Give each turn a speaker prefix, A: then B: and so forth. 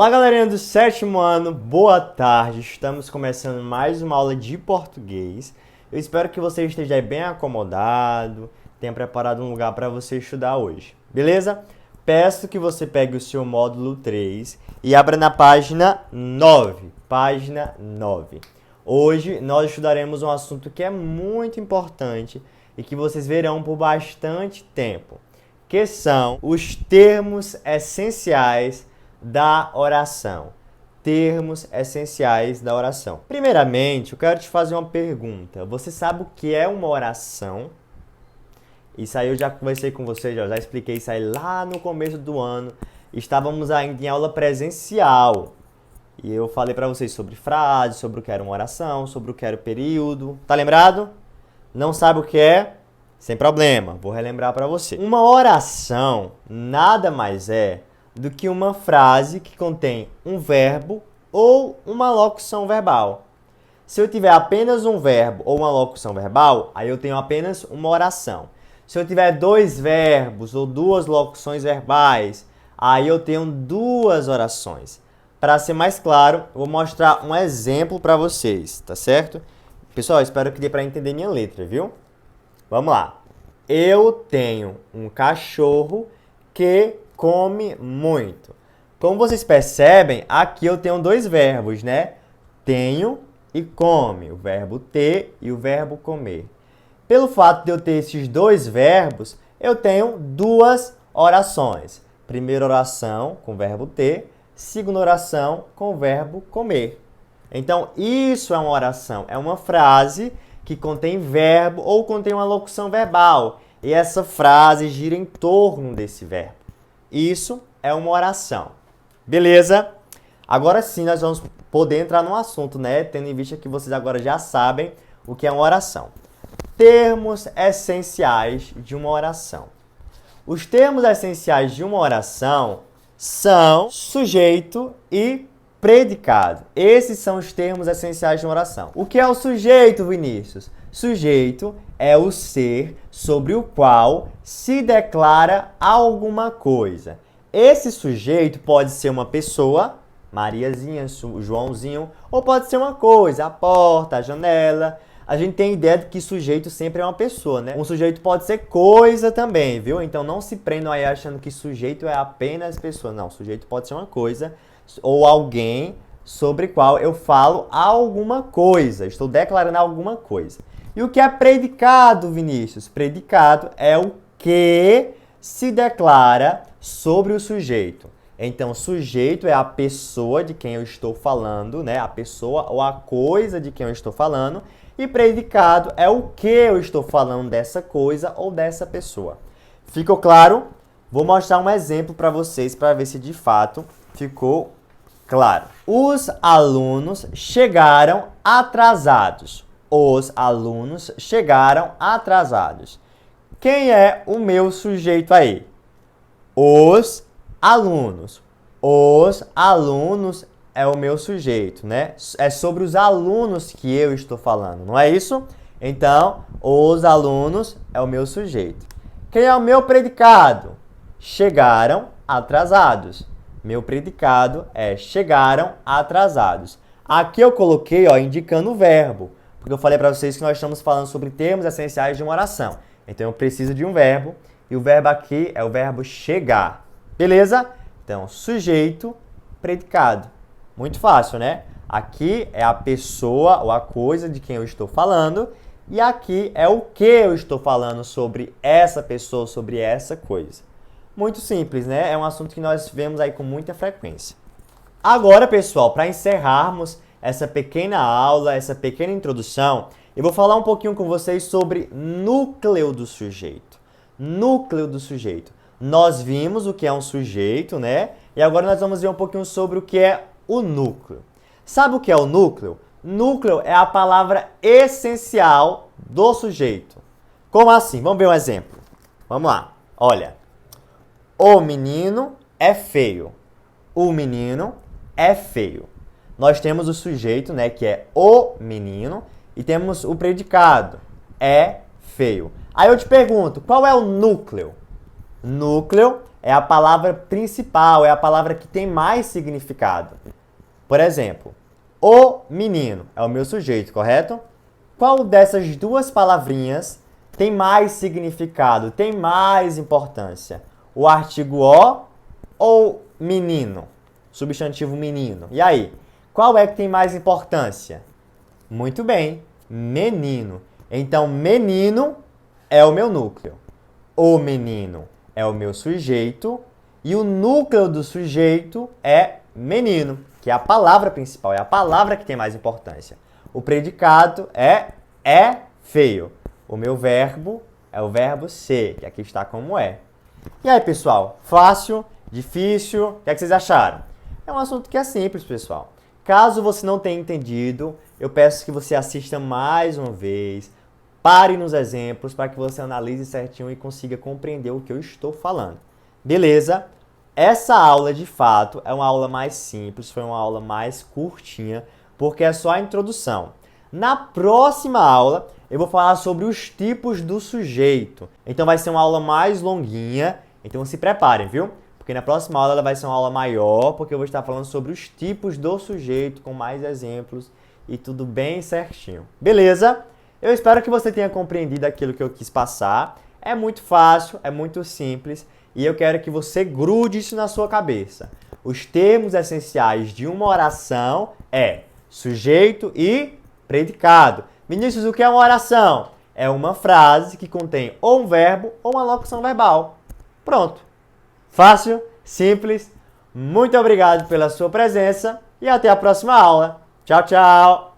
A: Olá, galerinha do sétimo ano, boa tarde. Estamos começando mais uma aula de português. Eu espero que você esteja aí bem acomodado, tenha preparado um lugar para você estudar hoje, beleza? Peço que você pegue o seu módulo 3 e abra na página 9. Página 9. Hoje nós estudaremos um assunto que é muito importante e que vocês verão por bastante tempo, que são os termos essenciais da oração. Termos essenciais da oração. Primeiramente, eu quero te fazer uma pergunta. Você sabe o que é uma oração? Isso aí eu já conversei com você, já expliquei isso aí lá no começo do ano. Estávamos ainda em aula presencial. E eu falei para vocês sobre frases, sobre o que era uma oração, sobre o que era o período. Tá lembrado? Não sabe o que é? Sem problema, vou relembrar para você. Uma oração nada mais é do que uma frase que contém um verbo ou uma locução verbal. Se eu tiver apenas um verbo ou uma locução verbal, aí eu tenho apenas uma oração. Se eu tiver dois verbos ou duas locuções verbais, aí eu tenho duas orações. Para ser mais claro, eu vou mostrar um exemplo para vocês, tá certo? Pessoal, espero que dê para entender minha letra, viu? Vamos lá. Eu tenho um cachorro que come muito. Como vocês percebem, aqui eu tenho dois verbos, né? Tenho e come, o verbo ter e o verbo comer. Pelo fato de eu ter esses dois verbos, eu tenho duas orações. Primeira oração com o verbo ter, segunda oração com o verbo comer. Então, isso é uma oração, é uma frase que contém verbo ou contém uma locução verbal. E essa frase gira em torno desse verbo. Isso é uma oração. Beleza? Agora sim nós vamos poder entrar no assunto, né? Tendo em vista que vocês agora já sabem o que é uma oração. Termos essenciais de uma oração. Os termos essenciais de uma oração são sujeito e predicado. Esses são os termos essenciais de uma oração. O que é o sujeito, Vinícius? Sujeito é o ser sobre o qual se declara alguma coisa. Esse sujeito pode ser uma pessoa, Mariazinha, Joãozinho, ou pode ser uma coisa, a porta, a janela. A gente tem a ideia de que sujeito sempre é uma pessoa, né? Um sujeito pode ser coisa também, viu? Então não se prendam aí achando que sujeito é apenas pessoa. Não, sujeito pode ser uma coisa ou alguém sobre qual eu falo alguma coisa. Estou declarando alguma coisa. E o que é predicado, Vinícius? Predicado é o que se declara sobre o sujeito. Então, sujeito é a pessoa de quem eu estou falando, né? A pessoa ou a coisa de quem eu estou falando. E predicado é o que eu estou falando dessa coisa ou dessa pessoa. Ficou claro? Vou mostrar um exemplo para vocês para ver se de fato ficou claro. Os alunos chegaram atrasados. Os alunos chegaram atrasados. Quem é o meu sujeito aí? Os alunos. Os alunos é o meu sujeito, né? É sobre os alunos que eu estou falando, não é isso? Então, os alunos é o meu sujeito. Quem é o meu predicado? Chegaram atrasados. Meu predicado é chegaram atrasados. Aqui eu coloquei, ó, indicando o verbo, porque eu falei para vocês que nós estamos falando sobre termos essenciais de uma oração. Então, eu preciso de um verbo, e o verbo aqui é o verbo chegar. Beleza? Então, sujeito, predicado. Muito fácil, né? Aqui é a pessoa ou a coisa de quem eu estou falando, e aqui é o que eu estou falando sobre essa pessoa, sobre essa coisa. Muito simples, né? É um assunto que nós vemos aí com muita frequência. Agora, pessoal, para encerrarmos essa pequena aula, essa pequena introdução, eu vou falar um pouquinho com vocês sobre núcleo do sujeito. Núcleo do sujeito. Nós vimos o que é um sujeito, né? E agora nós vamos ver um pouquinho sobre o que é o núcleo. Sabe o que é o núcleo? Núcleo é a palavra essencial do sujeito. Como assim? Vamos ver um exemplo. Vamos lá. Olha. O menino é feio. O menino é feio. Nós temos o sujeito, né, que é o menino, e temos o predicado, é feio. Aí eu te pergunto, qual é o núcleo? Núcleo É a palavra principal, é a palavra que tem mais significado. Por exemplo, o menino é o meu sujeito, correto? Qual dessas duas palavrinhas tem mais significado, tem mais importância? O artigo o ou menino? Substantivo menino. E aí, qual é que tem mais importância? Muito bem, menino. Então, menino é o meu núcleo. O menino é o meu sujeito e o núcleo do sujeito é menino, que é a palavra principal, é a palavra que tem mais importância. O predicado é feio. O meu verbo é o verbo ser, que aqui está como é. E aí, pessoal? Fácil? Difícil? O que é que vocês acharam? É um assunto que é simples, pessoal. Caso você não tenha entendido, eu peço que você assista mais uma vez, pare nos exemplos para que você analise certinho e consiga compreender o que eu estou falando. Beleza? Essa aula, de fato, é uma aula mais simples, foi uma aula mais curtinha, porque é só a introdução. Na próxima aula, eu vou falar sobre os tipos do sujeito. Então vai ser uma aula mais longuinha, então se preparem, viu? Porque na próxima aula ela vai ser uma aula maior, porque eu vou estar falando sobre os tipos do sujeito, com mais exemplos e tudo bem certinho. Beleza? Eu espero que você tenha compreendido aquilo que eu quis passar. É muito fácil, é muito simples e eu quero que você grude isso na sua cabeça. Os termos essenciais de uma oração é sujeito e predicado. Vinícius, o que é uma oração? É uma frase que contém ou um verbo ou uma locução verbal. Pronto. Fácil, simples. Muito obrigado pela sua presença e até a próxima aula. Tchau, tchau!